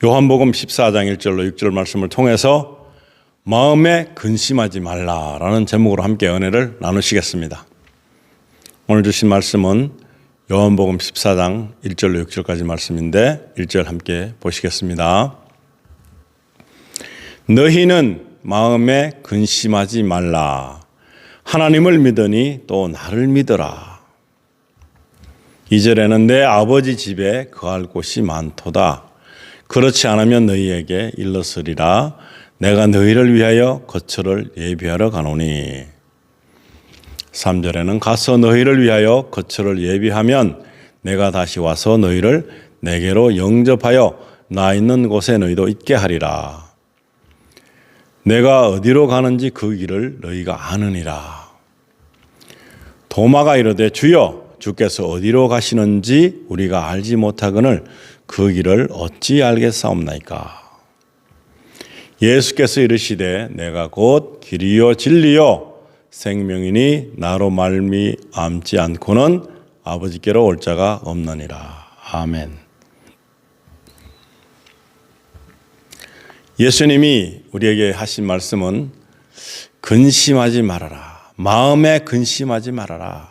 요한복음 14장 1절로 6절 말씀을 통해서 마음에 근심하지 말라라는 제목으로 함께 은혜를 나누시겠습니다. 오늘 주신 말씀은 요한복음 14장 1절로 6절까지 말씀인데 1절 함께 보시겠습니다. 너희는 마음에 근심하지 말라. 하나님을 믿으니 또 나를 믿어라. 2절에는 내 아버지 집에 거할 곳이 많도다. 그렇지 않으면 너희에게 일렀으리라. 내가 너희를 위하여 거처를 예비하러 가노니. 3절에는 가서 너희를 위하여 거처를 예비하면 내가 다시 와서 너희를 내게로 영접하여 나 있는 곳에 너희도 있게 하리라. 내가 어디로 가는지 그 길을 너희가 아느니라. 도마가 이르되 주여 주께서 어디로 가시는지 우리가 알지 못하거늘 그 길을 어찌 알겠사옵나이까. 예수께서 이르시되 내가 곧 길이요 진리요 생명이니 나로 말미암지 않고는 아버지께로 올 자가 없느니라. 아멘. 예수님이 우리에게 하신 말씀은 근심하지 말아라. 마음에 근심하지 말아라.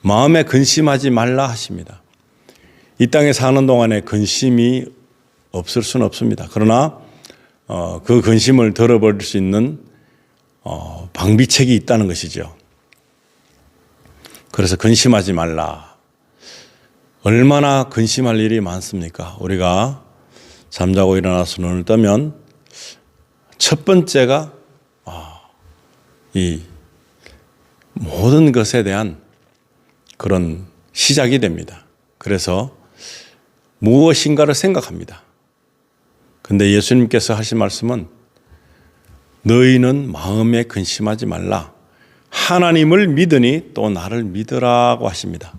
마음에 근심하지 말라 하십니다. 이 땅에 사는 동안에 근심이 없을 수는 없습니다. 그러나 그 근심을 덜어버릴 수 있는 방비책이 있다는 것이죠. 그래서 근심하지 말라. 얼마나 근심할 일이 많습니까? 우리가 잠자고 일어나서 눈을 뜨면 첫 번째가 이 모든 것에 대한 그런 시작이 됩니다. 그래서 무엇인가를 생각합니다. 근데 예수님께서 하신 말씀은 너희는 마음에 근심하지 말라. 하나님을 믿으니 또 나를 믿으라고 하십니다.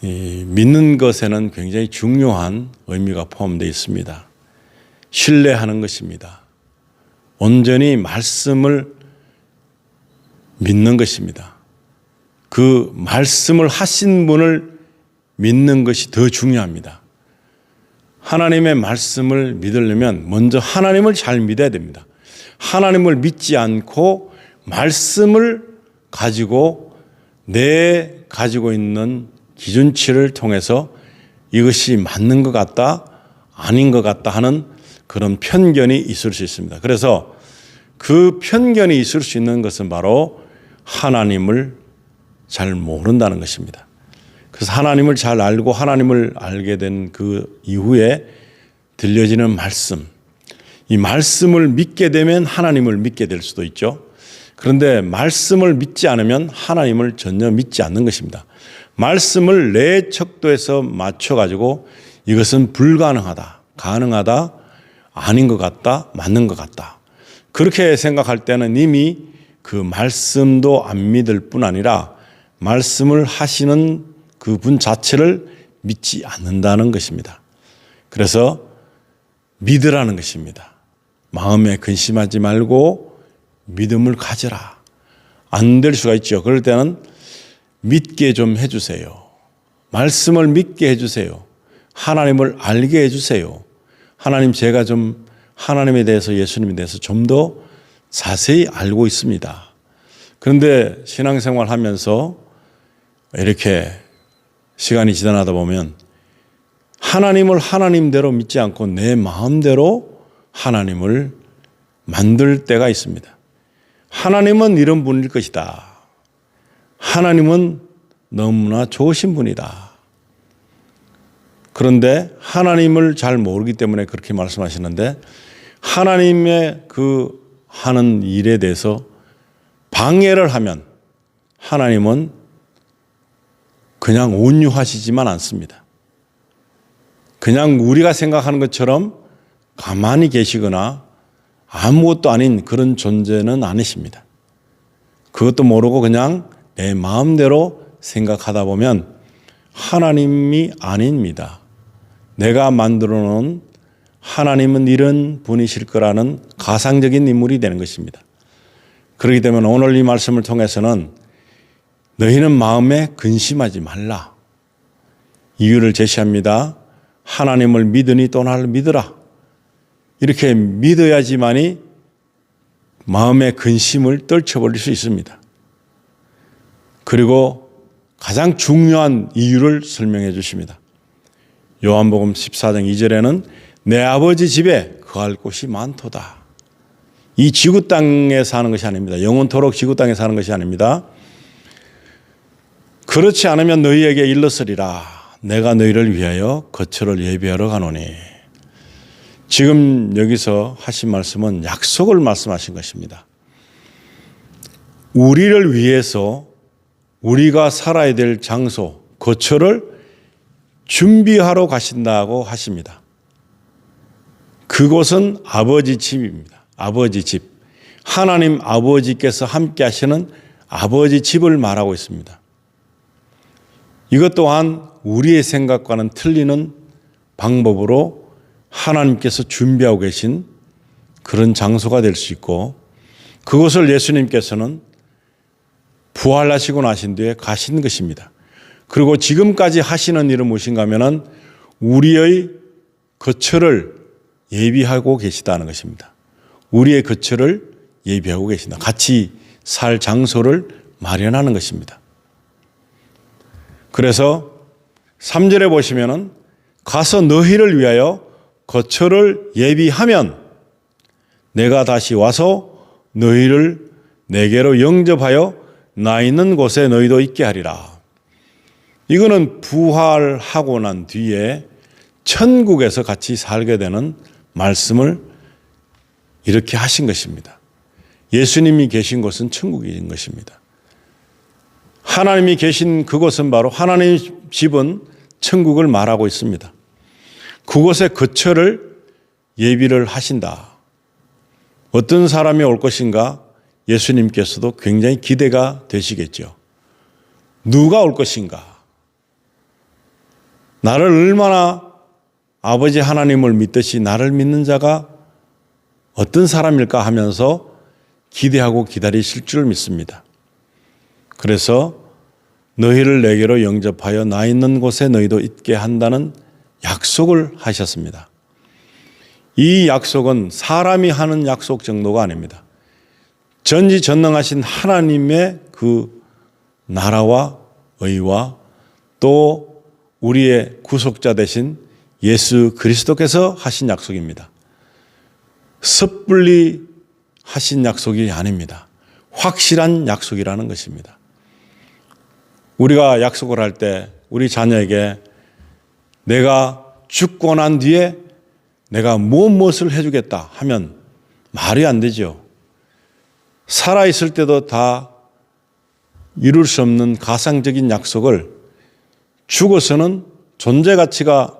이 믿는 것에는 굉장히 중요한 의미가 포함되어 있습니다. 신뢰하는 것입니다. 온전히 말씀을 믿는 것입니다. 그 말씀을 하신 분을 믿는 것이 더 중요합니다. 하나님의 말씀을 믿으려면 먼저 하나님을 잘 믿어야 됩니다. 하나님을 믿지 않고 말씀을 가지고 내 가지고 있는 기준치를 통해서 이것이 맞는 것 같다, 아닌 것 같다 하는 그런 편견이 있을 수 있습니다. 그래서 그 편견이 있을 수 있는 것은 바로 하나님을 잘 모른다는 것입니다. 그래서 하나님을 잘 알고 하나님을 알게 된 그 이후에 들려지는 말씀, 이 말씀을 믿게 되면 하나님을 믿게 될 수도 있죠. 그런데 말씀을 믿지 않으면 하나님을 전혀 믿지 않는 것입니다. 말씀을 내 척도에서 맞춰가지고 이것은 불가능하다, 가능하다, 아닌 것 같다, 맞는 것 같다. 그렇게 생각할 때는 이미 그 말씀도 안 믿을 뿐 아니라 말씀을 하시는 그 분 자체를 믿지 않는다는 것입니다. 그래서 믿으라는 것입니다. 마음에 근심하지 말고 믿음을 가져라. 안 될 수가 있죠. 그럴 때는 믿게 좀 해주세요. 말씀을 믿게 해주세요. 하나님을 알게 해주세요. 하나님, 제가 좀 하나님에 대해서, 예수님에 대해서 좀 더 자세히 알고 있습니다. 그런데 신앙생활 하면서 이렇게 시간이 지나다 보면 하나님을 하나님대로 믿지 않고 내 마음대로 하나님을 만들 때가 있습니다. 하나님은 이런 분일 것이다. 하나님은 너무나 좋으신 분이다. 그런데 하나님을 잘 모르기 때문에 그렇게 말씀하시는데 하나님의 그 하는 일에 대해서 방해를 하면 하나님은 그냥 온유하시지만 않습니다. 그냥 우리가 생각하는 것처럼 가만히 계시거나 아무것도 아닌 그런 존재는 아니십니다. 그것도 모르고 그냥 내 마음대로 생각하다 보면 하나님이 아닙니다. 내가 만들어 놓은 하나님은 이런 분이실 거라는 가상적인 인물이 되는 것입니다. 그렇기 때문에 오늘 이 말씀을 통해서는 너희는 마음에 근심하지 말라. 이유를 제시합니다. 하나님을 믿으니 또 나를 믿으라. 이렇게 믿어야지만이 마음의 근심을 떨쳐버릴 수 있습니다. 그리고 가장 중요한 이유를 설명해 주십니다. 요한복음 14장 2절에는 내 아버지 집에 거할 곳이 많도다. 이 지구 땅에 사는 것이 아닙니다. 영원토록 지구 땅에 사는 것이 아닙니다. 그렇지 않으면 너희에게 일렀으리라. 내가 너희를 위하여 거처를 예비하러 가노니. 지금 여기서 하신 말씀은 약속을 말씀하신 것입니다. 우리를 위해서 우리가 살아야 될 장소, 거처를 준비하러 가신다고 하십니다. 그곳은 아버지 집입니다. 아버지 집. 하나님 아버지께서 함께 하시는 아버지 집을 말하고 있습니다. 이것 또한 우리의 생각과는 틀리는 방법으로 하나님께서 준비하고 계신 그런 장소가 될 수 있고, 그것을 예수님께서는 부활하시고 나신 뒤에 가신 것입니다. 그리고 지금까지 하시는 일은 무엇인가 하면은 우리의 거처를 예비하고 계시다는 것입니다. 우리의 거처를 예비하고 계신다. 같이 살 장소를 마련하는 것입니다. 그래서 3절에 보시면은 가서 너희를 위하여 거처를 예비하면 내가 다시 와서 너희를 내게로 영접하여 나 있는 곳에 너희도 있게 하리라. 이거는 부활하고 난 뒤에 천국에서 같이 살게 되는 말씀을 이렇게 하신 것입니다. 예수님이 계신 곳은 천국인 것입니다. 하나님이 계신 그곳은 바로 하나님의 집은 천국을 말하고 있습니다. 그곳에 거처를 예비를 하신다. 어떤 사람이 올 것인가? 예수님께서도 굉장히 기대가 되시겠죠. 누가 올 것인가? 나를 얼마나 아버지 하나님을 믿듯이 나를 믿는 자가 어떤 사람일까 하면서 기대하고 기다리실 줄 믿습니다. 그래서 너희를 내게로 영접하여 나 있는 곳에 너희도 있게 한다는 약속을 하셨습니다. 이 약속은 사람이 하는 약속 정도가 아닙니다. 전지전능하신 하나님의 그 나라와 의와 또 우리의 구속자 되신 예수 그리스도께서 하신 약속입니다. 섣불리 하신 약속이 아닙니다. 확실한 약속이라는 것입니다. 우리가 약속을 할 때 우리 자녀에게 내가 죽고 난 뒤에 내가 무엇을 해주겠다 하면 말이 안 되죠. 살아있을 때도 다 이룰 수 없는 가상적인 약속을 죽어서는 존재 자체가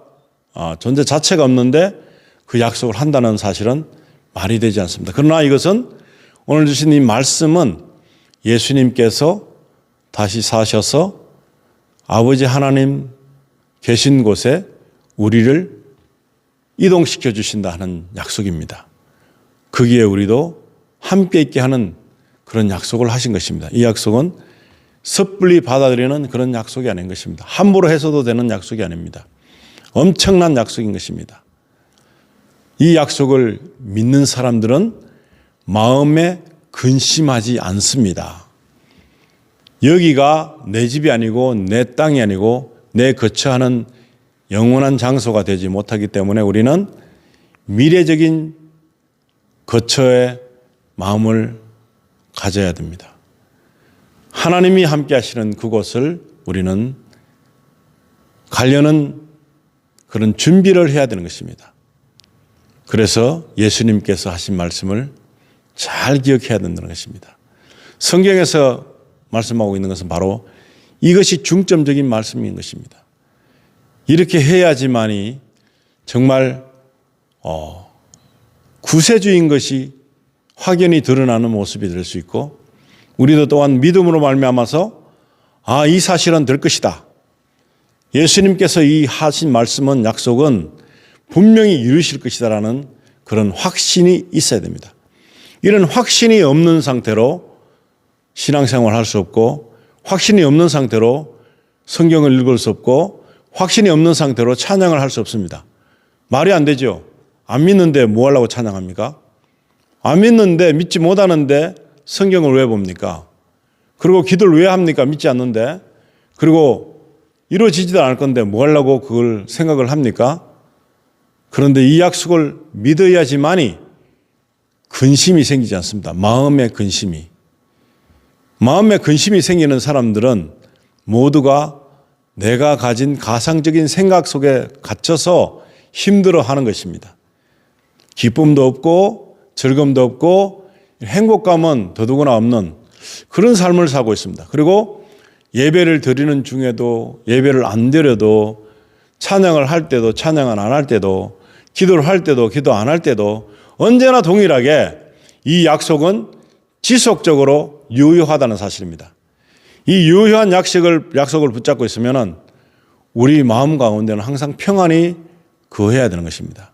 없는데 그 약속을 한다는 사실은 말이 되지 않습니다. 그러나 이것은 오늘 주신 이 말씀은 예수님께서 다시 사셔서 아버지 하나님 계신 곳에 우리를 이동시켜 주신다 하는 약속입니다. 거기에 우리도 함께 있게 하는 그런 약속을 하신 것입니다. 이 약속은 섣불리 받아들이는 그런 약속이 아닌 것입니다. 함부로 해서도 되는 약속이 아닙니다. 엄청난 약속인 것입니다. 이 약속을 믿는 사람들은 마음에 근심하지 않습니다. 여기가 내 집이 아니고 내 땅이 아니고 내 거처하는 영원한 장소가 되지 못하기 때문에 우리는 미래적인 거처에 마음을 가져야 됩니다. 하나님이 함께 하시는 그곳을 우리는 가려는 그런 준비를 해야 되는 것입니다. 그래서 예수님께서 하신 말씀을 잘 기억해야 된다는 것입니다. 성경에서 말씀하고 있는 것은 바로 이것이 중점적인 말씀인 것입니다. 이렇게 해야지만이 정말 구세주인 것이 확연히 드러나는 모습이 될 수 있고, 우리도 또한 믿음으로 말미암아서 이 사실은 될 것이다. 예수님께서 이 하신 말씀은 약속은 분명히 이루실 것이다라는 그런 확신이 있어야 됩니다. 이런 확신이 없는 상태로 신앙생활을 할 수 없고, 확신이 없는 상태로 성경을 읽을 수 없고, 확신이 없는 상태로 찬양을 할 수 없습니다. 말이 안 되죠. 안 믿는데 뭐 하려고 찬양합니까? 안 믿는데, 믿지 못하는데 성경을 왜 봅니까? 그리고 기도를 왜 합니까? 믿지 않는데. 그리고 이루어지지도 않을 건데 뭐 하려고 그걸 생각을 합니까? 그런데 이 약속을 믿어야지만이 근심이 생기지 않습니다. 마음의 근심이. 마음의 근심이 생기는 사람들은 모두가 내가 가진 가상적인 생각 속에 갇혀서 힘들어하는 것입니다. 기쁨도 없고 즐거움도 없고 행복감은 더더구나 없는 그런 삶을 살고 있습니다. 그리고 예배를 드리는 중에도 예배를 안 드려도 찬양을 할 때도 찬양을 안 할 때도 기도를 할 때도 기도 안 할 때도 언제나 동일하게 이 약속은 지속적으로 유효하다는 사실입니다. 이 유효한 약속을 붙잡고 있으면 우리 마음 가운데는 항상 평안이 거해야 되는 것입니다.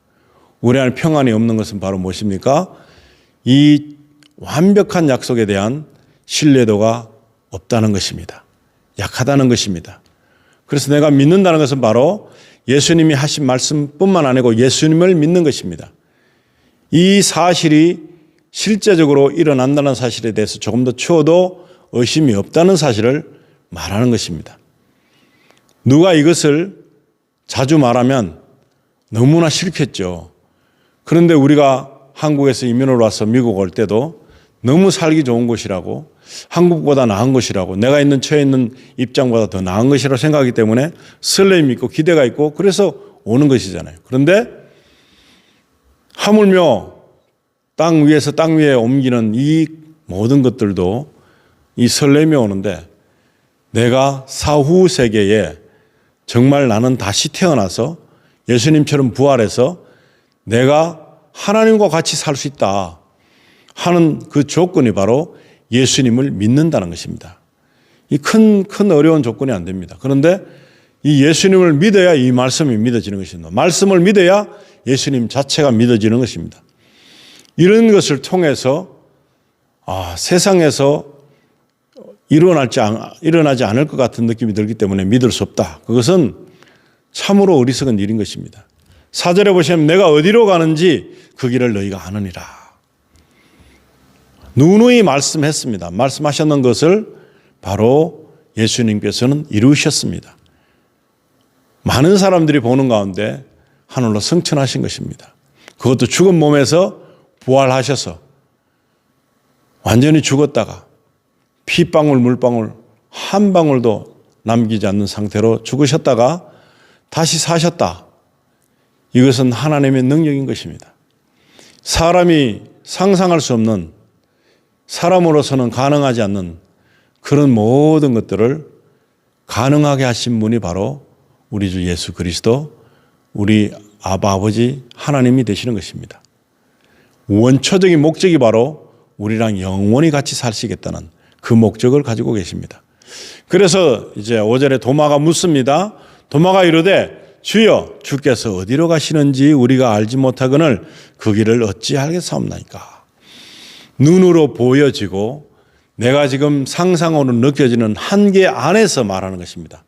우리 안에 평안이 없는 것은 바로 무엇입니까? 이 완벽한 약속에 대한 신뢰도가 없다는 것입니다. 약하다는 것입니다. 그래서 내가 믿는다는 것은 바로 예수님이 하신 말씀뿐만 아니고 예수님을 믿는 것입니다. 이 사실이 실제적으로 일어난다는 사실에 대해서 조금 더 추워도 의심이 없다는 사실을 말하는 것입니다. 누가 이것을 자주 말하면 너무나 싫겠죠. 그런데 우리가 한국에서 이민을 와서 미국 올 때도 너무 살기 좋은 곳이라고, 한국보다 나은 곳이라고, 내가 있는 처해 있는 입장보다 더 나은 것이라고 생각하기 때문에 설렘이 있고 기대가 있고 그래서 오는 것이잖아요. 그런데 하물며 땅 위에서 땅 위에 옮기는 이 모든 것들도 이 설렘이 오는데 내가 사후 세계에 정말 나는 다시 태어나서 예수님처럼 부활해서 내가 하나님과 같이 살 수 있다 하는 그 조건이 바로 예수님을 믿는다는 것입니다. 이 큰 어려운 조건이 안 됩니다. 그런데 이 예수님을 믿어야 이 말씀이 믿어지는 것입니다. 말씀을 믿어야 예수님 자체가 믿어지는 것입니다. 이런 것을 통해서 세상에서 일어나지 않을 것 같은 느낌이 들기 때문에 믿을 수 없다. 그것은 참으로 어리석은 일인 것입니다. 4절에 보시면 내가 어디로 가는지 그 길을 너희가 아느니라. 누누이 말씀했습니다. 말씀하셨는 것을 바로 예수님께서는 이루셨습니다. 많은 사람들이 보는 가운데 하늘로 승천하신 것입니다. 그것도 죽은 몸에서 부활하셔서 완전히 죽었다가 피방울 물방울 한 방울도 남기지 않는 상태로 죽으셨다가 다시 사셨다. 이것은 하나님의 능력인 것입니다. 사람이 상상할 수 없는, 사람으로서는 가능하지 않는 그런 모든 것들을 가능하게 하신 분이 바로 우리 주 예수 그리스도, 우리 아버지 하나님이 되시는 것입니다. 원초적인 목적이 바로 우리랑 영원히 같이 사시겠다는 그 목적을 가지고 계십니다. 그래서 이제 5절에 도마가 묻습니다. 도마가 이르되 주여 주께서 어디로 가시는지 우리가 알지 못하거늘 그 길을 어찌 알겠사옵나이까. 눈으로 보여지고 내가 지금 상상으로 느껴지는 한계 안에서 말하는 것입니다.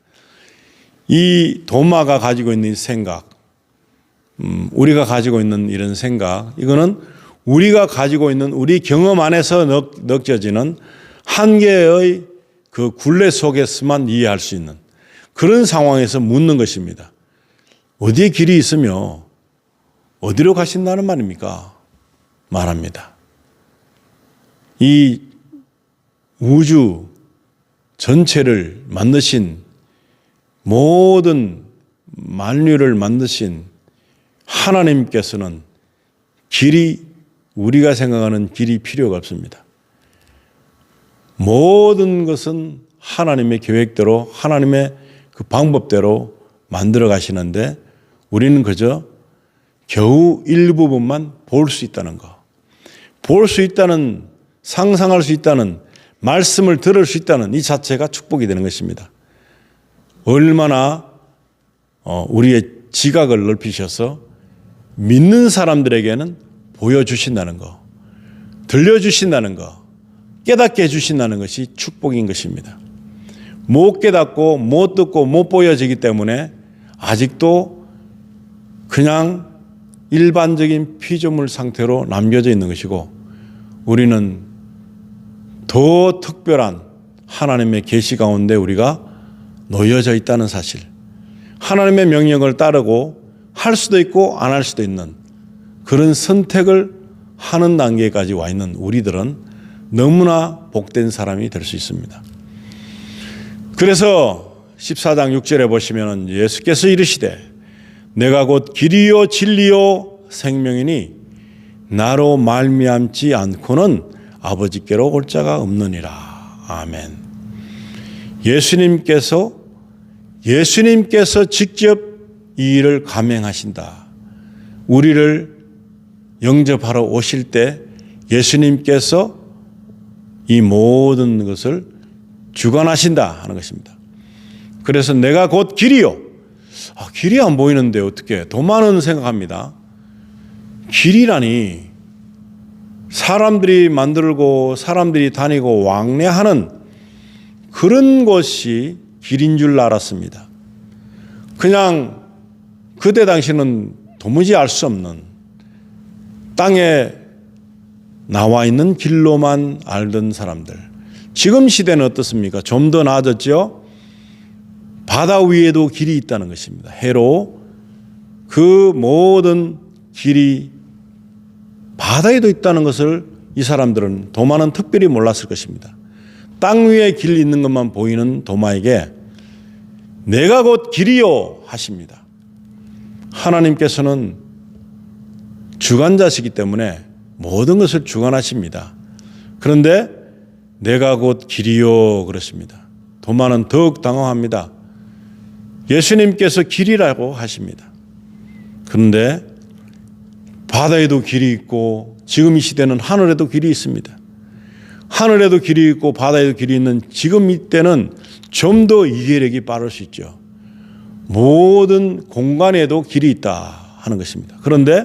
이 도마가 가지고 있는 생각, 우리가 가지고 있는 이런 생각, 이거는 우리가 가지고 있는 우리 경험 안에서 느껴지는 한계의 그 굴레 속에서만 이해할 수 있는 그런 상황에서 묻는 것입니다. 어디에 길이 있으며 어디로 가신다는 말입니까? 말합니다. 이 우주 전체를 만드신, 모든 만유를 만드신 하나님께서는 길이, 우리가 생각하는 길이 필요가 없습니다. 모든 것은 하나님의 계획대로, 하나님의 그 방법대로 만들어 가시는데 우리는 그저 겨우 일부분만 볼 수 있다는 거, 볼 수 있다는, 상상할 수 있다는, 말씀을 들을 수 있다는 이 자체가 축복이 되는 것입니다. 얼마나 우리의 지각을 넓히셔서 믿는 사람들에게는 보여주신다는 거, 들려주신다는 거, 깨닫게 해주신다는 것이 축복인 것입니다. 못 깨닫고 못 듣고 못 보여지기 때문에 아직도 그냥 일반적인 피조물 상태로 남겨져 있는 것이고, 우리는 더 특별한 하나님의 계시 가운데 우리가 놓여져 있다는 사실, 하나님의 명령을 따르고 할 수도 있고 안 할 수도 있는 그런 선택을 하는 단계까지 와 있는 우리들은 너무나 복된 사람이 될 수 있습니다. 그래서 14장 6절에 보시면 예수께서 이르시되 내가 곧 길이요 진리요 생명이니 나로 말미암지 않고는 아버지께로 올 자가 없느니라. 아멘. 예수님께서 직접 이 일을 감행하신다. 우리를 영접하러 오실 때 예수님께서 이 모든 것을 주관하신다 하는 것입니다. 그래서 내가 곧 길이요. 길이 안 보이는데 어떻게? 도마는 생각합니다. 길이라니 사람들이 만들고 사람들이 다니고 왕래하는 그런 것이 길인 줄 알았습니다. 그냥 그때 당시는 도무지 알 수 없는 땅에 나와 있는 길로만 알던 사람들. 지금 시대는 어떻습니까? 좀 더 나아졌죠? 바다 위에도 길이 있다는 것입니다. 해로 그 모든 길이 바다에도 있다는 것을 이 사람들은, 도마는 특별히 몰랐을 것입니다. 땅 위에 길 있는 것만 보이는 도마에게 내가 곧 길이요 하십니다. 하나님께서는 주관자시기 때문에 모든 것을 주관하십니다. 그런데 내가 곧 길이요 그렇습니다. 도마는 더욱 당황합니다. 예수님께서 길이라고 하십니다. 그런데 바다에도 길이 있고 지금 이 시대는 하늘에도 길이 있습니다. 하늘에도 길이 있고 바다에도 길이 있는 지금 이때는 좀 더 이해력이 빠를 수 있죠. 모든 공간에도 길이 있다 하는 것입니다. 그런데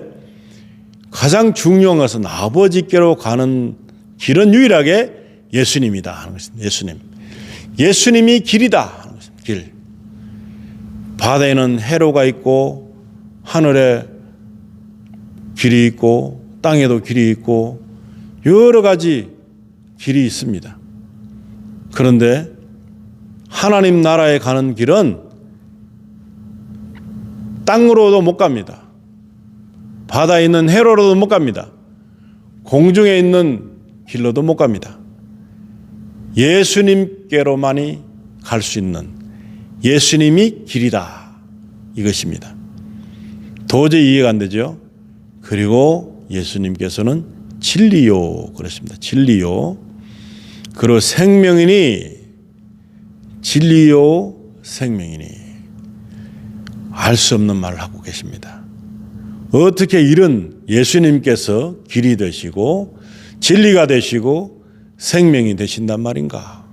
가장 중요한 것은 아버지께로 가는 길은 유일하게 예수님이다 하는 것입니다. 예수님이 길이다 하는 것입니다. 길. 바다에는 해로가 있고 하늘에 길이 있고 땅에도 길이 있고 여러 가지 길이 있습니다. 그런데 하나님 나라에 가는 길은 땅으로도 못 갑니다. 바다에 있는 해로로도 못 갑니다. 공중에 있는 길로도 못 갑니다. 예수님께로만이 갈 수 있는, 예수님이 길이다 이것입니다. 도저히 이해가 안 되죠. 그리고 예수님께서는 진리요 그렇습니다. 진리요. 그리고 생명이니, 진리요 생명이니, 알 수 없는 말을 하고 계십니다. 어떻게 이런 예수님께서 길이 되시고 진리가 되시고 생명이 되신단 말인가?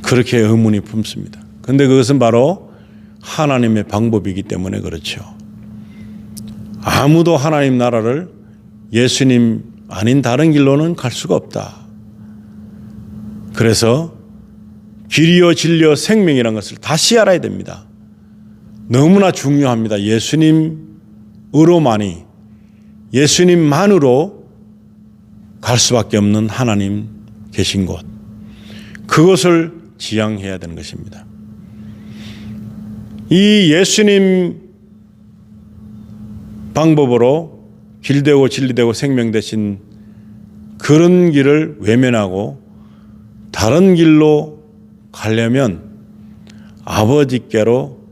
그렇게 의문이 품습니다. 그런데 그것은 바로 하나님의 방법이기 때문에 그렇죠. 아무도 하나님 나라를 예수님 아닌 다른 길로는 갈 수가 없다. 그래서 길이요 진리요 생명이라는 것을 다시 알아야 됩니다. 너무나 중요합니다. 예수님으로만이, 예수님만으로 갈 수밖에 없는 하나님 계신 곳, 그것을 지향해야 되는 것입니다. 이 예수님 방법으로 길되고 진리되고 생명 되신 그런 길을 외면하고 다른 길로 가려면 아버지께로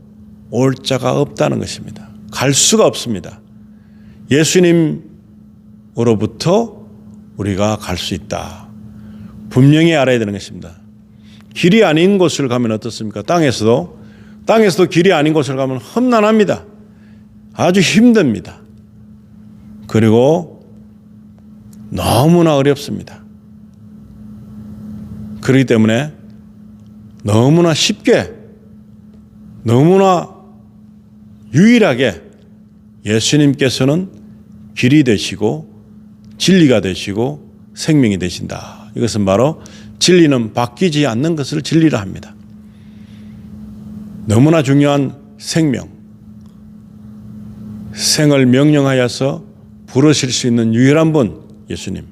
올 자가 없다는 것입니다. 갈 수가 없습니다. 예수님으로부터 우리가 갈 수 있다. 분명히 알아야 되는 것입니다. 길이 아닌 곳을 가면 어떻습니까? 땅에서도 길이 아닌 곳을 가면 험난합니다. 아주 힘듭니다. 그리고 너무나 어렵습니다. 그렇기 때문에 너무나 쉽게, 너무나 유일하게 예수님께서는 길이 되시고 진리가 되시고 생명이 되신다. 이것은 바로 진리는 바뀌지 않는 것을 진리라 합니다. 너무나 중요한 생명, 생을 명령하여서 부르실 수 있는 유일한 분 예수님,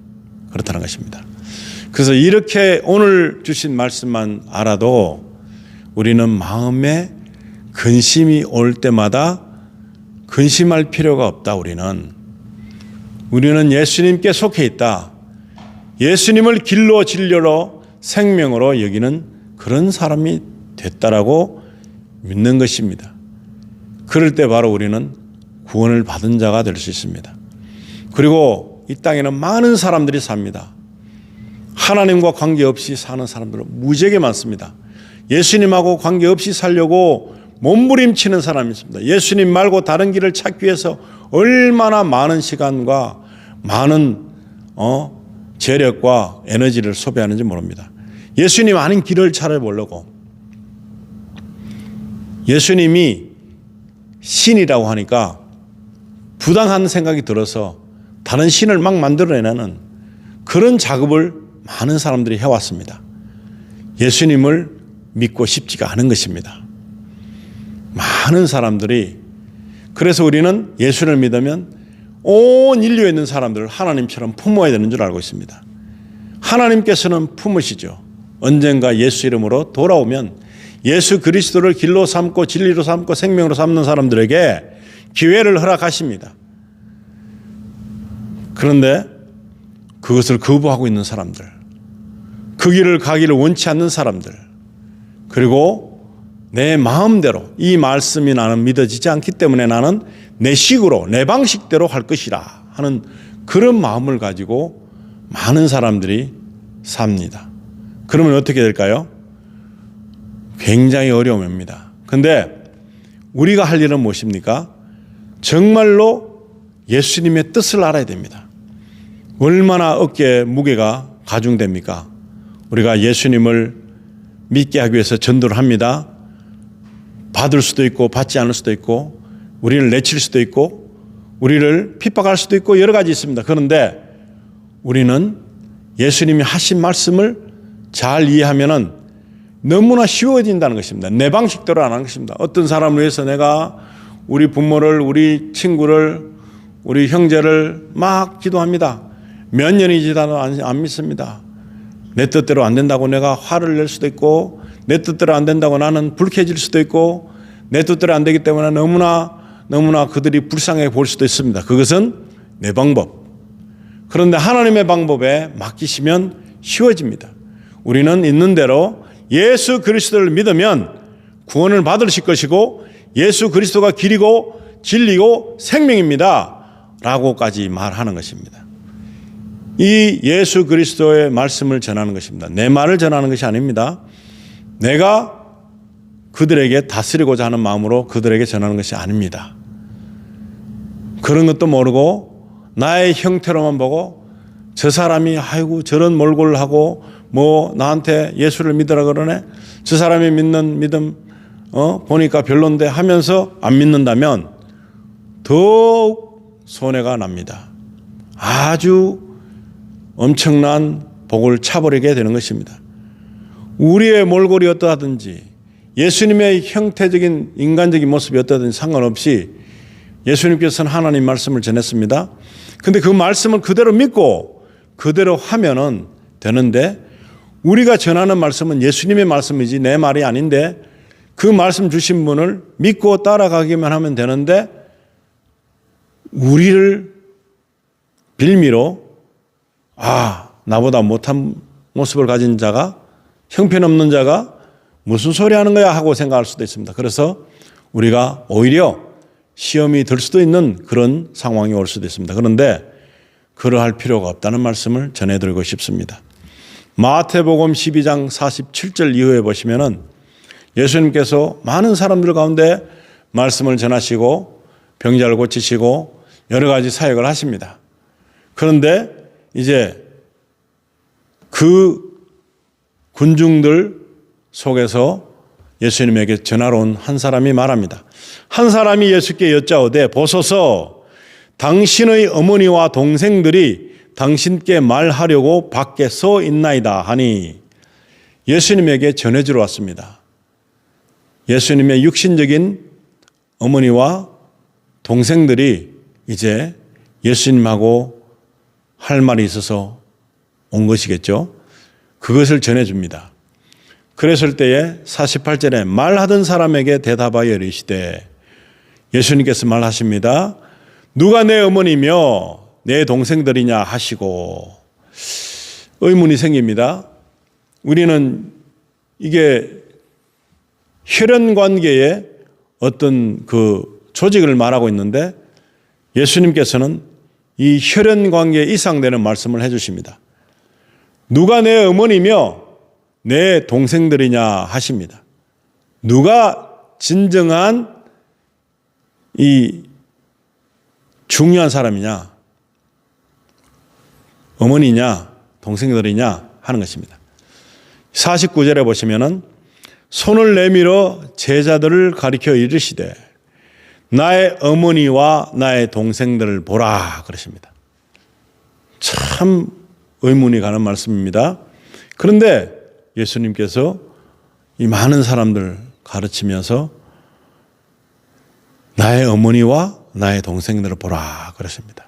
그렇다는 것입니다. 그래서 이렇게 오늘 주신 말씀만 알아도 우리는 마음에 근심이 올 때마다 근심할 필요가 없다. 우리는 예수님께 속해 있다. 예수님을 길로 진료로 생명으로 여기는 그런 사람이 됐다라고 믿는 것입니다. 그럴 때 바로 우리는 구원을 받은 자가 될 수 있습니다. 그리고 이 땅에는 많은 사람들이 삽니다. 하나님과 관계없이 사는 사람들은 무지하게 많습니다. 예수님하고 관계없이 살려고 몸부림치는 사람이 있습니다. 예수님 말고 다른 길을 찾기 위해서 얼마나 많은 시간과 많은 재력과 에너지를 소비하는지 모릅니다. 예수님 아닌 길을 찾아보려고. 예수님이 신이라고 하니까 부당한 생각이 들어서 다른 신을 막 만들어내는 그런 작업을 많은 사람들이 해왔습니다. 예수님을 믿고 싶지가 않은 것입니다. 많은 사람들이. 그래서 우리는 예수를 믿으면 온 인류에 있는 사람들을 하나님처럼 품어야 되는 줄 알고 있습니다. 하나님께서는 품으시죠. 언젠가 예수 이름으로 돌아오면 예수 그리스도를 길로 삼고 진리로 삼고 생명으로 삼는 사람들에게 기회를 허락하십니다. 그런데 그것을 거부하고 있는 사람들, 그 길을 가기를 원치 않는 사람들, 그리고 내 마음대로 이 말씀이 나는 믿어지지 않기 때문에 나는 내 식으로 내 방식대로 할 것이라 하는 그런 마음을 가지고 많은 사람들이 삽니다. 그러면 어떻게 될까요? 굉장히 어려움입니다. 그런데 우리가 할 일은 무엇입니까? 정말로 예수님의 뜻을 알아야 됩니다. 얼마나 어깨에 무게가 가중됩니까? 우리가 예수님을 믿게 하기 위해서 전도를 합니다. 받을 수도 있고 받지 않을 수도 있고 우리를 내칠 수도 있고 우리를 핍박할 수도 있고 여러 가지 있습니다. 그런데 우리는 예수님이 하신 말씀을 잘 이해하면은 너무나 쉬워진다는 것입니다. 내 방식대로 안 하는 것입니다. 어떤 사람을 위해서 내가 우리 부모를, 우리 친구를, 우리 형제를 막 기도합니다. 몇 년이 지나도 안 믿습니다. 내 뜻대로 안 된다고 내가 화를 낼 수도 있고 내 뜻대로 안 된다고 나는 불쾌해질 수도 있고 내 뜻대로 안 되기 때문에 너무나 그들이 불쌍해 보일 수도 있습니다. 그것은 내 방법. 그런데 하나님의 방법에 맡기시면 쉬워집니다. 우리는 있는 대로 예수 그리스도를 믿으면 구원을 받으실 것이고 예수 그리스도가 길이고 진리고 생명입니다 라고까지 말하는 것입니다. 이 예수 그리스도의 말씀을 전하는 것입니다. 내 말을 전하는 것이 아닙니다. 내가 그들에게 다스리고자 하는 마음으로 그들에게 전하는 것이 아닙니다. 그런 것도 모르고 나의 형태로만 보고 저 사람이 아이고 저런 몰골을 하고 뭐 나한테 예수를 믿으라 그러네. 저 사람이 믿는 믿음 보니까 별론데 하면서 안 믿는다면 더욱 손해가 납니다. 아주 엄청난 복을 차버리게 되는 것입니다. 우리의 몰골이 어떠하든지 예수님의 형태적인 인간적인 모습이 어떠하든지 상관없이 예수님께서는 하나님 말씀을 전했습니다. 그런데 그 말씀을 그대로 믿고 그대로 하면은 되는데 우리가 전하는 말씀은 예수님의 말씀이지 내 말이 아닌데 그 말씀 주신 분을 믿고 따라가기만 하면 되는데 우리를 빌미로 나보다 못한 모습을 가진 자가 형편없는 자가 무슨 소리 하는 거야 하고 생각할 수도 있습니다. 그래서 우리가 오히려 시험이 들 수도 있는 그런 상황이 올 수도 있습니다. 그런데 그러할 필요가 없다는 말씀을 전해드리고 싶습니다. 마태복음 12장 47절 이후에 보시면은 예수님께서 많은 사람들 가운데 말씀을 전하시고 병자를 고치시고 여러 가지 사역을 하십니다. 그런데 이제 그 군중들 속에서 예수님에게 전하러 온 한 사람이 말합니다. 한 사람이 예수께 여짜오되 보소서 당신의 어머니와 동생들이 당신께 말하려고 밖에 서 있나이다 하니 예수님에게 전해주러 왔습니다. 예수님의 육신적인 어머니와 동생들이 이제 예수님하고 할 말이 있어서 온 것이겠죠. 그것을 전해줍니다. 그랬을 때에 48절에 말하던 사람에게 대답하여 이르시되, 예수님께서 말하십니다. 누가 내 어머니며 내 동생들이냐 하시고, 의문이 생깁니다. 우리는 이게 혈연 관계의 어떤 그 조직을 말하고 있는데, 예수님께서는 이 혈연 관계에 이상되는 말씀을 해주십니다. 누가 내 어머니며 내 동생들이냐 하십니다. 누가 진정한 이 중요한 사람이냐, 어머니냐, 동생들이냐 하는 것입니다. 49절에 보시면은 손을 내밀어 제자들을 가리켜 이르시되 나의 어머니와 나의 동생들을 보라 그러십니다. 참 의문이 가는 말씀입니다. 그런데 예수님께서 이 많은 사람들 가르치면서 나의 어머니와 나의 동생들을 보라 그러십니다.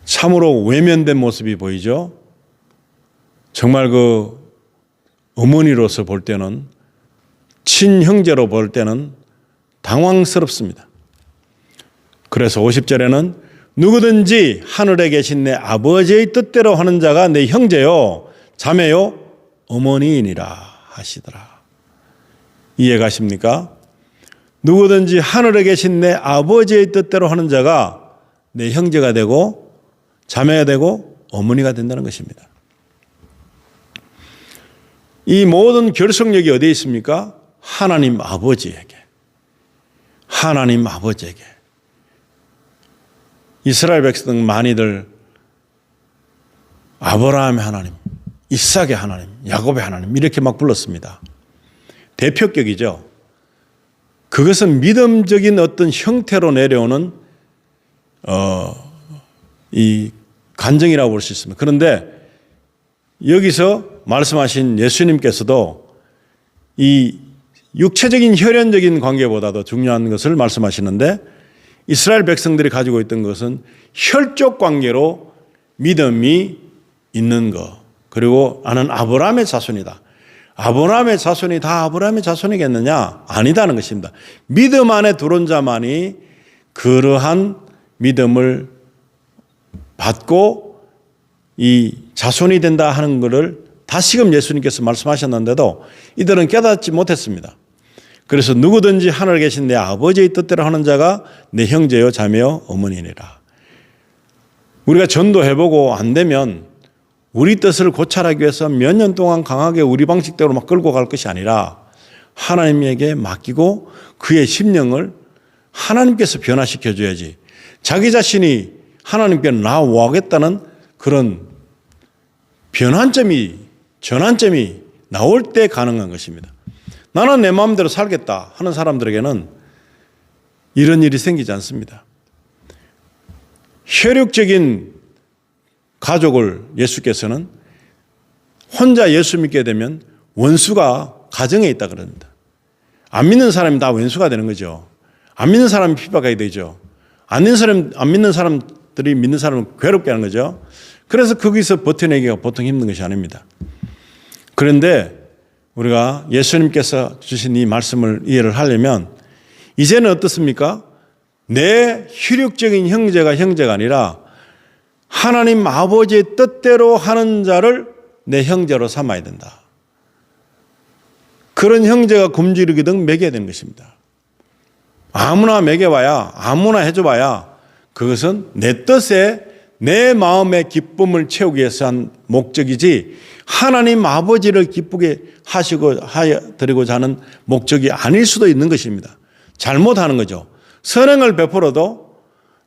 참으로 외면된 모습이 보이죠. 정말 그 어머니로서 볼 때는, 친형제로 볼 때는 당황스럽습니다. 그래서 50절에는 누구든지 하늘에 계신 내 아버지의 뜻대로 하는 자가 내 형제요 자매요 어머니이니라 하시더라. 이해가십니까? 누구든지 하늘에 계신 내 아버지의 뜻대로 하는 자가 내 형제가 되고 자매가 되고 어머니가 된다는 것입니다. 이 모든 결속력이 어디에 있습니까? 하나님 아버지에게. 하나님 아버지에게. 이스라엘 백성 많이들 아브라함의 하나님, 이삭의 하나님, 야곱의 하나님 이렇게 막 불렀습니다. 대표격이죠. 그것은 믿음적인 어떤 형태로 내려오는 이 간증이라고 볼 수 있습니다. 그런데 여기서 말씀하신 예수님께서도 이 육체적인 혈연적인 관계보다도 중요한 것을 말씀하시는데, 이스라엘 백성들이 가지고 있던 것은 혈족 관계로 믿음이 있는 것, 그리고 나는 아브라함의 자손이다. 아브라함의 자손이 다 아브라함의 자손이겠느냐? 아니다는 것입니다. 믿음 안에 들어온 자만이 그러한 믿음을 받고 이 자손이 된다 하는 것을 다시금 예수님께서 말씀하셨는데도 이들은 깨닫지 못했습니다. 그래서 누구든지 하늘에 계신 내 아버지의 뜻대로 하는 자가 내 형제요 자매요 어머니니라. 우리가 전도해보고 안 되면 우리 뜻을 고찰하기 위해서 몇 년 동안 강하게 우리 방식대로 막 끌고 갈 것이 아니라 하나님에게 맡기고 그의 심령을 하나님께서 변화시켜 줘야지, 자기 자신이 하나님께 나오겠다는 그런 전환점이 나올 때 가능한 것입니다. 나는 내 마음대로 살겠다 하는 사람들에게는 이런 일이 생기지 않습니다. 혈육적인 가족을 예수께서는 혼자 예수 믿게 되면 원수가 가정에 있다 그럽니다. 안 믿는 사람이 다 원수가 되는 거죠. 안 믿는 사람이 핍박하게 되죠. 안 믿는 사람들이 믿는 사람을 괴롭게 하는 거죠. 그래서 거기서 버텨내기가 보통 힘든 것이 아닙니다. 그런데 우리가 예수님께서 주신 이 말씀을 이해를 하려면 이제는 어떻습니까? 내 혈육적인 형제가 아니라 하나님 아버지의 뜻대로 하는 자를 내 형제로 삼아야 된다. 그런 형제가 굶주리거든 먹여야 되는 것입니다. 아무나 먹여봐야, 아무나 해줘봐야 그것은 내 뜻에 내 마음의 기쁨을 채우기 위해서 한 목적이지 하나님 아버지를 기쁘게 드리고자 하는 목적이 아닐 수도 있는 것입니다. 잘못하는 거죠. 선행을 베풀어도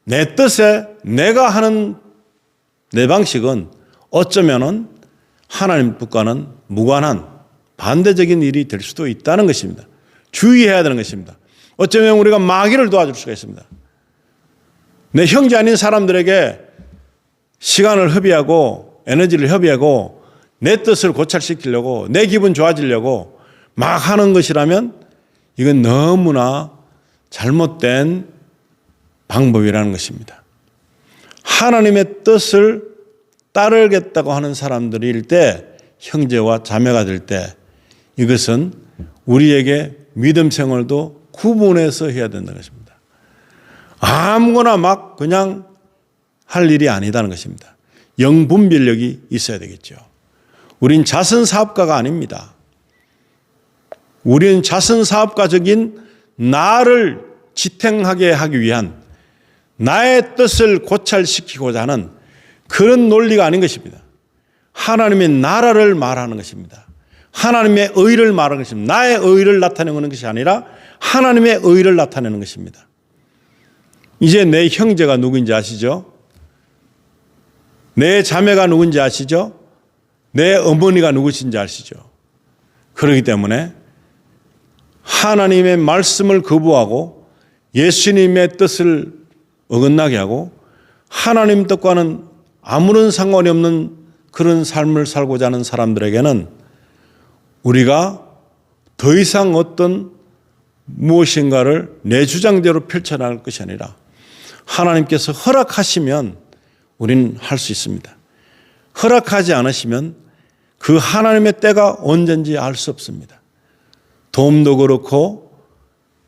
내 뜻에 내가 하는 내 방식은 어쩌면은 하나님 뜻과는 무관한 반대적인 일이 될 수도 있다는 것입니다. 주의해야 되는 것입니다. 어쩌면 우리가 마귀를 도와줄 수가 있습니다. 내 형제 아닌 사람들에게 시간을 허비하고 에너지를 허비하고 내 뜻을 고찰시키려고 내 기분 좋아지려고 막 하는 것이라면 이건 너무나 잘못된 방법이라는 것입니다. 하나님의 뜻을 따르겠다고 하는 사람들일 때, 형제와 자매가 될 때, 이것은 우리에게 믿음 생활도 구분해서 해야 된다는 것입니다. 아무거나 막 그냥 할 일이 아니다는 것입니다. 영분별력이 있어야 되겠죠. 우린 자선사업가가 아닙니다. 우리는 자선사업가적인 나를 지탱하게 하기 위한 나의 뜻을 고찰시키고자 하는 그런 논리가 아닌 것입니다. 하나님의 나라를 말하는 것입니다. 하나님의 의를 말하는 것입니다. 나의 의를 나타내는 것이 아니라 하나님의 의를 나타내는 것입니다. 이제 내 형제가 누구인지 아시죠? 내 자매가 누군지 아시죠? 내 어머니가 누구신지 아시죠? 그렇기 때문에 하나님의 말씀을 거부하고 예수님의 뜻을 어긋나게 하고 하나님 뜻과는 아무런 상관이 없는 그런 삶을 살고자 하는 사람들에게는 우리가 더 이상 어떤 무엇인가를 내 주장대로 펼쳐나갈 것이 아니라 하나님께서 허락하시면 우리는 할 수 있습니다. 허락하지 않으시면 그 하나님의 때가 언젠지 알 수 없습니다. 도움도 그렇고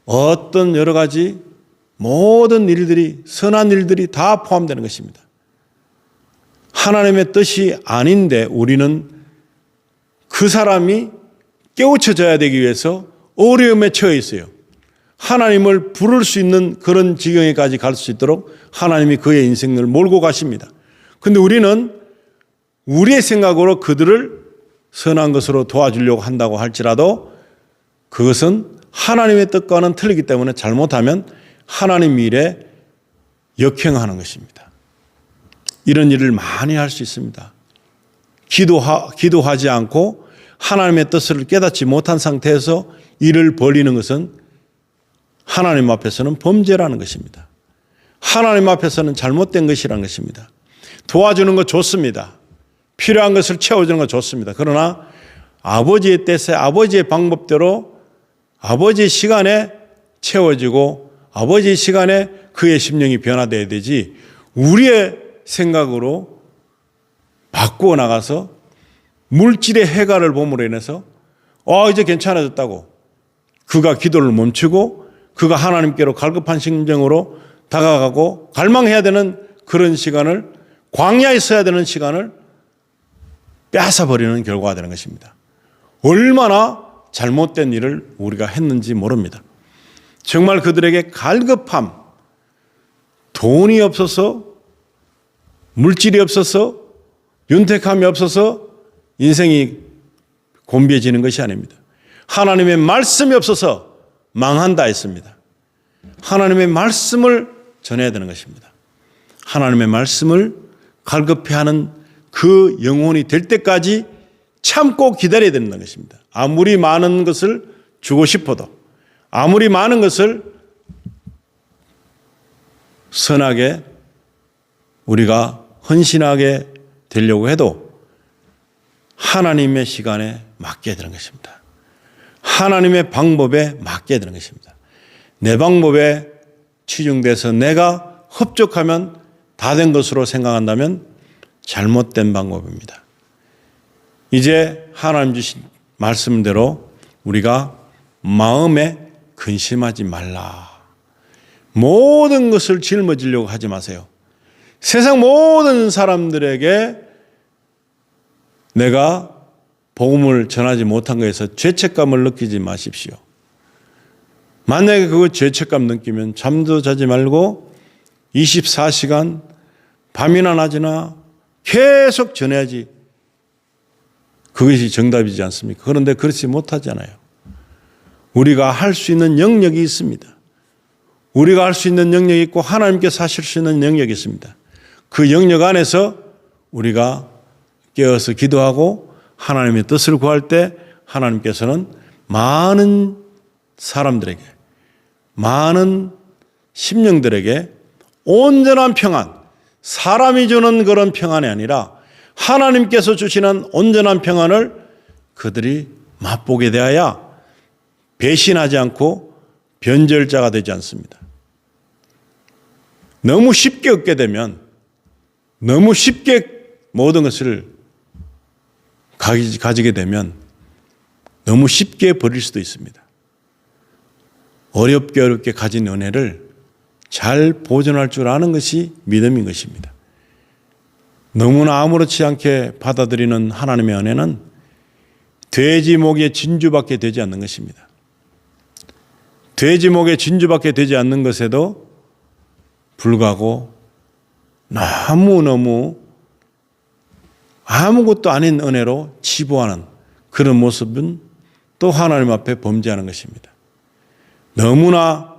어떤 여러 가지 모든 일들이, 선한 일들이 다 포함되는 것입니다. 하나님의 뜻이 아닌데 우리는 그 사람이 깨우쳐져야 되기 위해서 어려움에 처해 있어요. 하나님을 부를 수 있는 그런 지경에까지 갈 수 있도록 하나님이 그의 인생을 몰고 가십니다. 그런데 우리는 우리의 생각으로 그들을 선한 것으로 도와주려고 한다고 할지라도 그것은 하나님의 뜻과는 틀리기 때문에 잘못하면 하나님 일에 역행하는 것입니다. 이런 일을 많이 할 수 있습니다. 기도하지 않고 하나님의 뜻을 깨닫지 못한 상태에서 일을 벌이는 것은 하나님 앞에서는 범죄라는 것입니다. 하나님 앞에서는 잘못된 것이라는 것입니다. 도와주는 것 좋습니다. 필요한 것을 채워주는 것 좋습니다. 그러나 아버지의 뜻에 아버지의 방법대로 아버지의 시간에 채워지고 아버지의 시간에 그의 심령이 변화되어야 되지 우리의 생각으로 바꾸어 나가서 물질의 해가를 봄으로 인해서 이제 괜찮아졌다고 그가 기도를 멈추고 그가 하나님께로 갈급한 심정으로 다가가고 갈망해야 되는 그런 시간을 광야에 서야 되는 시간을 뺏어버리는 결과가 되는 것입니다. 얼마나 잘못된 일을 우리가 했는지 모릅니다. 정말 그들에게 갈급함, 돈이 없어서 물질이 없어서 윤택함이 없어서 인생이 곤비해지는 것이 아닙니다. 하나님의 말씀이 없어서 망한다 했습니다. 하나님의 말씀을 전해야 되는 것입니다. 하나님의 말씀을 갈급해하는 그 영혼이 될 때까지 참고 기다려야 되는 것입니다. 아무리 많은 것을 주고 싶어도 아무리 많은 것을 선하게 우리가 헌신하게 되려고 해도 하나님의 시간에 맡겨야 되는 것입니다. 하나님의 방법에 맡겨야 되는 것입니다. 내 방법에 치중돼서 내가 흡족하면 다 된 것으로 생각한다면 잘못된 방법입니다. 이제 하나님 주신 말씀대로 우리가 마음에 근심하지 말라. 모든 것을 짊어지려고 하지 마세요. 세상 모든 사람들에게 내가 복음을 전하지 못한 것에서 죄책감을 느끼지 마십시오. 만약에 그 죄책감 느끼면 잠도 자지 말고 24시간 밤이나 낮이나 계속 전해야지 그것이 정답이지 않습니까? 그런데 그렇지 못하잖아요. 우리가 할 수 있는 영역이 있습니다. 우리가 할 수 있는 영역이 있고 하나님께서 하실 수 있는 영역이 있습니다. 그 영역 안에서 우리가 깨어서 기도하고 하나님의 뜻을 구할 때 하나님께서는 많은 사람들에게 많은 심령들에게 온전한 평안, 사람이 주는 그런 평안이 아니라 하나님께서 주시는 온전한 평안을 그들이 맛보게 되어야 배신하지 않고 변절자가 되지 않습니다. 너무 쉽게 얻게 되면 너무 쉽게 모든 것을 가지게 되면 너무 쉽게 버릴 수도 있습니다. 어렵게 가진 은혜를 잘 보존할 줄 아는 것이 믿음인 것입니다. 너무나 아무렇지 않게 받아들이는 하나님의 은혜는 돼지 목에 진주밖에 되지 않는 것입니다. 돼지 목에 진주밖에 되지 않는 것에도 불구하고 너무너무 아무것도 아닌 은혜로 치부하는 그런 모습은 또 하나님 앞에 범죄하는 것입니다. 너무나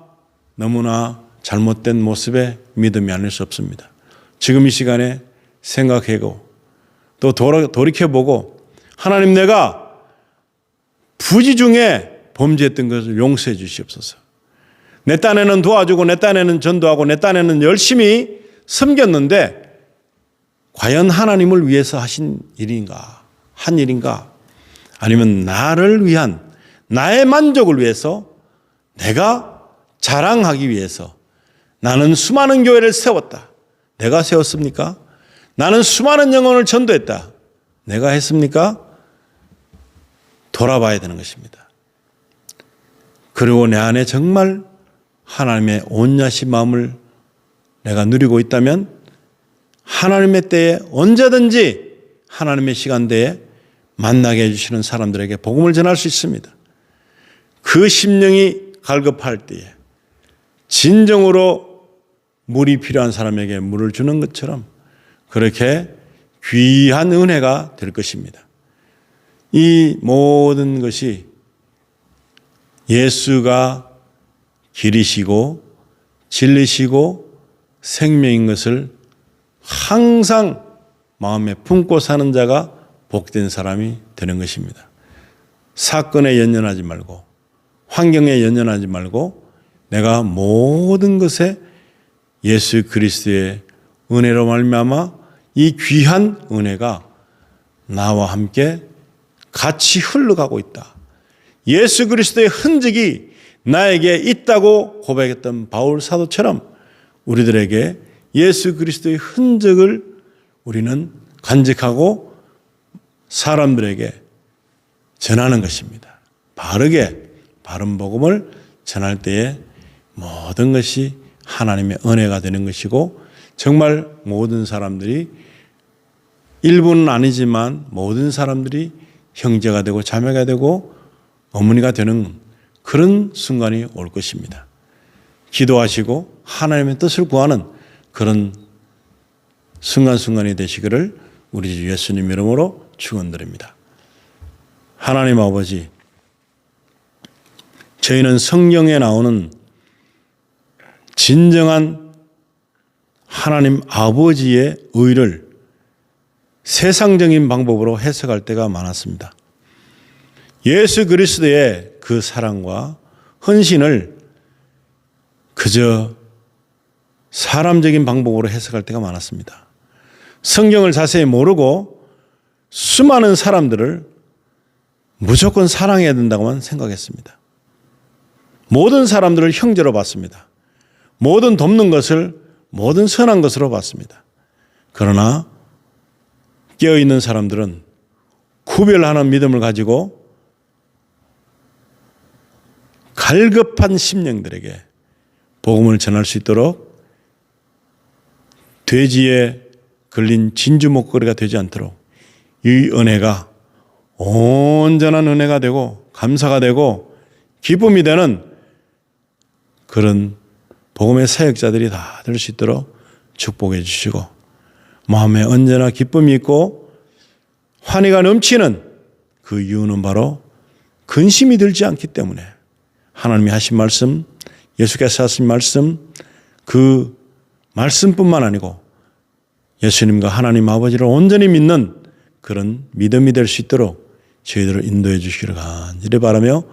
잘못된 모습의 믿음이 아닐 수 없습니다. 지금 이 시간에 생각하고 또 돌이켜보고 하나님, 내가 부지 중에 범죄했던 것을 용서해 주시옵소서. 내 딴에는 도와주고 내 딴에는 전도하고 내 딴에는 열심히 섬겼는데 과연 하나님을 위해서 하신 일인가? 한 일인가? 아니면 나를 위한 나의 만족을 위해서 내가 자랑하기 위해서 나는 수많은 교회를 세웠다. 내가 세웠습니까? 나는 수많은 영혼을 전도했다. 내가 했습니까? 돌아봐야 되는 것입니다. 그리고 내 안에 정말 하나님의 온유하신 마음을 내가 누리고 있다면 하나님의 때에 언제든지 하나님의 시간대에 만나게 해주시는 사람들에게 복음을 전할 수 있습니다. 그 심령이 갈급할 때에 진정으로 물이 필요한 사람에게 물을 주는 것처럼 그렇게 귀한 은혜가 될 것입니다. 이 모든 것이 예수가 길이시고 진리시고 생명인 것을 항상 마음에 품고 사는 자가 복된 사람이 되는 것입니다. 사건에 연연하지 말고 환경에 연연하지 말고 내가 모든 것에 예수 그리스도의 은혜로 말미암아 이 귀한 은혜가 나와 함께 같이 흘러가고 있다. 예수 그리스도의 흔적이 나에게 있다고 고백했던 바울 사도처럼 우리들에게 예수 그리스도의 흔적을 우리는 간직하고 사람들에게 전하는 것입니다. 바르게 바른 복음을 전할 때에 모든 것이 하나님의 은혜가 되는 것이고 정말 모든 사람들이 일부는 아니지만 모든 사람들이 형제가 되고 자매가 되고 어머니가 되는 그런 순간이 올 것입니다. 기도하시고 하나님의 뜻을 구하는 그런 순간순간이 되시기를 우리 주 예수님 이름으로 축원드립니다. 하나님 아버지, 저희는 성경에 나오는 진정한 하나님 아버지의 의를 세상적인 방법으로 해석할 때가 많았습니다. 예수 그리스도의 그 사랑과 헌신을 그저 사람적인 방법으로 해석할 때가 많았습니다. 성경을 자세히 모르고 수많은 사람들을 무조건 사랑해야 된다고만 생각했습니다. 모든 사람들을 형제로 봤습니다. 모든 돕는 것을 모든 선한 것으로 봤습니다. 그러나 깨어있는 사람들은 구별하는 믿음을 가지고 갈급한 심령들에게 복음을 전할 수 있도록 돼지에 걸린 진주 목걸이가 되지 않도록 이 은혜가 온전한 은혜가 되고 감사가 되고 기쁨이 되는 그런 복음의 사역자들이 다 될 수 있도록 축복해 주시고 마음에 언제나 기쁨이 있고 환희가 넘치는 그 이유는 바로 근심이 들지 않기 때문에 하나님이 하신 말씀, 예수께서 하신 말씀, 그 말씀뿐만 아니고 예수님과 하나님 아버지를 온전히 믿는 그런 믿음이 될 수 있도록 저희들을 인도해 주시기를 간절히 바라며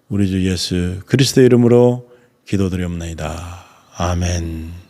우리 주 예수 그리스도의 이름으로 기도드리옵나이다. 아멘.